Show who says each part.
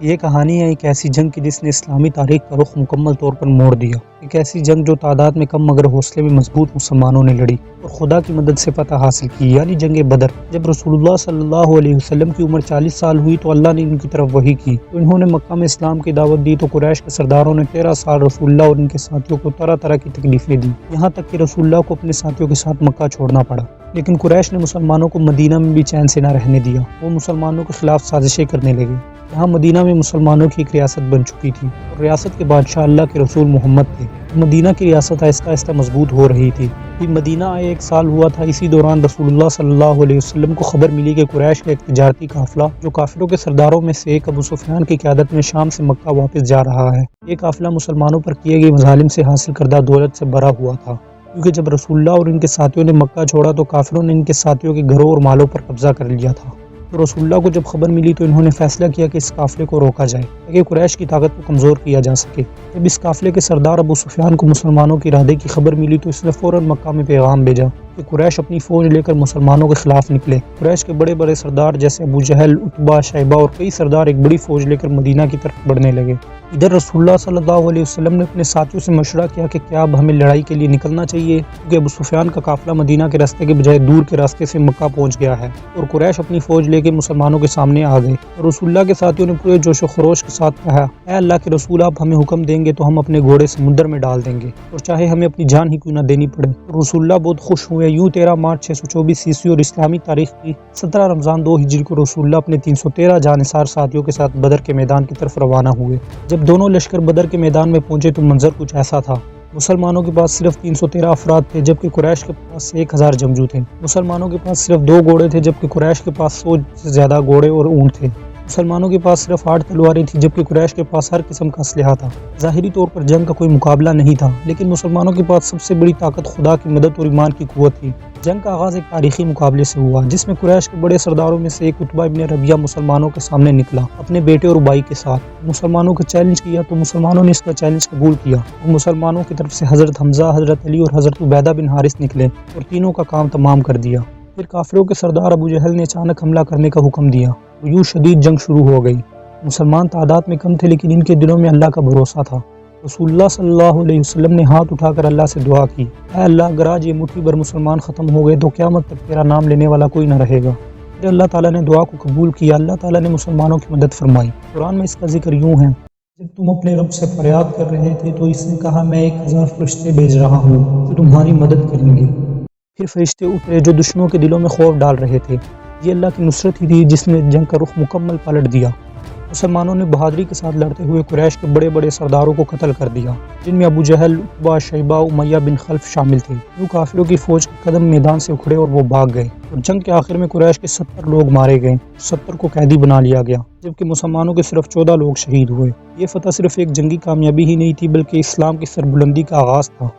Speaker 1: یہ کہانی ہے ایک ایسی جنگ کی جس نے اسلامی تاریخ کا رخ مکمل طور پر موڑ دیا۔ ایک ایسی جنگ جو تعداد میں کم مگر حوصلے میں مضبوط مسلمانوں نے لڑی اور خدا کی مدد سے فتح حاصل کی، یعنی جنگ بدر۔ جب رسول اللہ صلی اللہ علیہ وسلم کی عمر 40 سال ہوئی تو اللہ نے ان کی طرف وحی کی تو انہوں نے مکہ میں اسلام کی دعوت دی، تو قریش کے سرداروں نے 13 سال رسول اللہ اور ان کے ساتھیوں کو طرح طرح کی تکلیفیں دی، یہاں تک کہ رسول اللہ کو اپنے ساتھیوں کے ساتھ مکہ چھوڑنا پڑا۔ لیکن قریش نے مسلمانوں کو مدینہ میں بھی چین سے نہ رہنے دیا، وہ مسلمانوں کے خلاف سازشیں کرنے لگے۔ یہاں مدینہ میں مسلمانوں کی ایک ریاست بن چکی تھی اور ریاست کے بادشاہ اللہ کے رسول محمد تھے۔ مدینہ کی ریاست آہستہ آہستہ مضبوط ہو رہی تھی۔ پھر مدینہ آئے 1 سال ہوا تھا، اسی دوران رسول اللہ صلی اللہ علیہ وسلم کو خبر ملی کہ قریش کا ایک تجارتی قافلہ جو کافروں کے سرداروں میں سے ایک ابو سفیان کی قیادت میں شام سے مکہ واپس جا رہا ہے۔ یہ قافلہ مسلمانوں پر کیے گئے مظالم سے حاصل کردہ دولت سے بھرا ہوا تھا، کیونکہ جب رسول اللہ اور ان کے ساتھیوں نے مکہ چھوڑا تو کافروں نے ان کے ساتھیوں کے گھروں اور مالوں پر قبضہ کر لیا تھا۔ تو رسول اللہ کو جب خبر ملی تو انہوں نے فیصلہ کیا کہ اس قافلے کو روکا جائے تاکہ قریش کی طاقت کو کمزور کیا جا سکے۔ جب اس قافلے کے سردار ابو سفیان کو مسلمانوں کی ارادے کی خبر ملی تو اس نے فوراً مکہ میں پیغام بھیجا کہ قریش اپنی فوج لے کر مسلمانوں کے خلاف نکلے۔ قریش کے بڑے بڑے سردار جیسے ابو جہل، عتبہ، شیبہ اور کئی سردار ایک بڑی فوج لے کر مدینہ کی طرف بڑھنے لگے۔ ادھر رسول اللہ صلی اللہ علیہ وسلم نے اپنے ساتھیوں سے مشورہ کیا کہ کیا اب ہمیں لڑائی کے لیے نکلنا چاہیے، کیونکہ ابو سفیان کا قافلہ مدینہ کے راستے کے بجائے دور کے راستے سے مکہ پہنچ گیا ہے اور قریش اپنی فوج لے کے مسلمانوں کے سامنے آ گئے۔ اور رسول اللہ کے ساتھیوں نے پورے جوش و خروش کے ساتھ کہا، اے اللہ کے رسول، آپ ہمیں حکم دیں گے تو ہم اپنے گھوڑے سمندر میں ڈال دیں گے، اور چاہے ہمیں اپنی جان ہی کیوں نہ دینی پڑے۔ رسول اللہ بہت خوش ہوئے۔ یوں 13 مارچ 624 عیسوی اور اسلامی تاریخ کی 17 رمضان 2 ہجری کو رسول اللہ اپنے 313 جانثار ساتھیوں کے ساتھ بدر کے میدان کی طرف روانہ ہوئے۔ جب دونوں لشکر بدر کے میدان میں پہنچے تو منظر کچھ ایسا تھا۔ مسلمانوں کے پاس صرف 313 افراد تھے جبکہ قریش کے پاس 1000 جنگجو تھے۔ مسلمانوں کے پاس صرف 2 گھوڑے تھے جبکہ قریش کے پاس 100 سے زیادہ گھوڑے اور اونٹ تھے۔ مسلمانوں کے پاس صرف 8 تلواریں تھیں جبکہ قریش کے پاس ہر قسم کا اسلحہ تھا۔ ظاہری طور پر جنگ کا کوئی مقابلہ نہیں تھا، لیکن مسلمانوں کے پاس سب سے بڑی طاقت خدا کی مدد اور ایمان کی قوت تھی۔ جنگ کا آغاز ایک تاریخی مقابلے سے ہوا جس میں قریش کے بڑے سرداروں میں سے ایک عتبہ ابن ربیعہ مسلمانوں کے سامنے نکلا اپنے بیٹے اور بھائی کے ساتھ۔ مسلمانوں کو چیلنج کیا تو مسلمانوں نے اس کا چیلنج قبول کیا اور مسلمانوں کی طرف سے حضرت حمزہ، حضرت علی اور حضرت عبیدہ بن حارث نکلے اور تینوں کا کام تمام کر دیا۔ پھر کافروں کے سردار ابو جہل نے اچانک حملہ کرنے کا حکم دیا اور یوں شدید جنگ شروع ہو گئی۔ مسلمان تعداد میں کم تھے لیکن ان کے دلوں میں اللہ کا بھروسہ تھا۔ رسول اللہ صلی اللہ علیہ وسلم نے ہاتھ اٹھا کر اللہ سے دعا کی، اے اللہ، اگر آج یہ مٹھی بھر مسلمان ختم ہو گئے تو قیامت تک تیرا نام لینے والا کوئی نہ رہے گا۔ پھر اللہ تعالیٰ نے دعا کو قبول کیا، اللہ تعالیٰ نے مسلمانوں کی مدد فرمائی۔ قرآن میں اس کا ذکر یوں ہے، جب تم اپنے رب سے فریاد کر رہے تھے تو اس نے کہا، میں 1000 فرشتے بھیج رہا ہوں جو تمہاری مدد کریں گے۔ پھر فرشتے اترے جو دشمنوں کے دلوں میں خوف ڈال رہے تھے۔ یہ اللہ کی نصرت ہی تھی جس نے جنگ کا رخ مکمل پلٹ دیا۔ مسلمانوں نے بہادری کے ساتھ لڑتے ہوئے قریش کے بڑے بڑے سرداروں کو قتل کر دیا، جن میں ابو جہل، عتبہ، شیبہ، امیہ بن خلف شامل تھے۔ یوں کافروں کی فوج کے قدم میدان سے اکھڑے اور وہ بھاگ گئے اور جنگ کے آخر میں قریش کے 70 لوگ مارے گئے، 70 کو قیدی بنا لیا گیا، جبکہ مسلمانوں کے صرف 14 لوگ شہید ہوئے۔ یہ فتح صرف ایک جنگی کامیابی ہی نہیں تھی بلکہ اسلام کی سربلندی کا آغاز تھا۔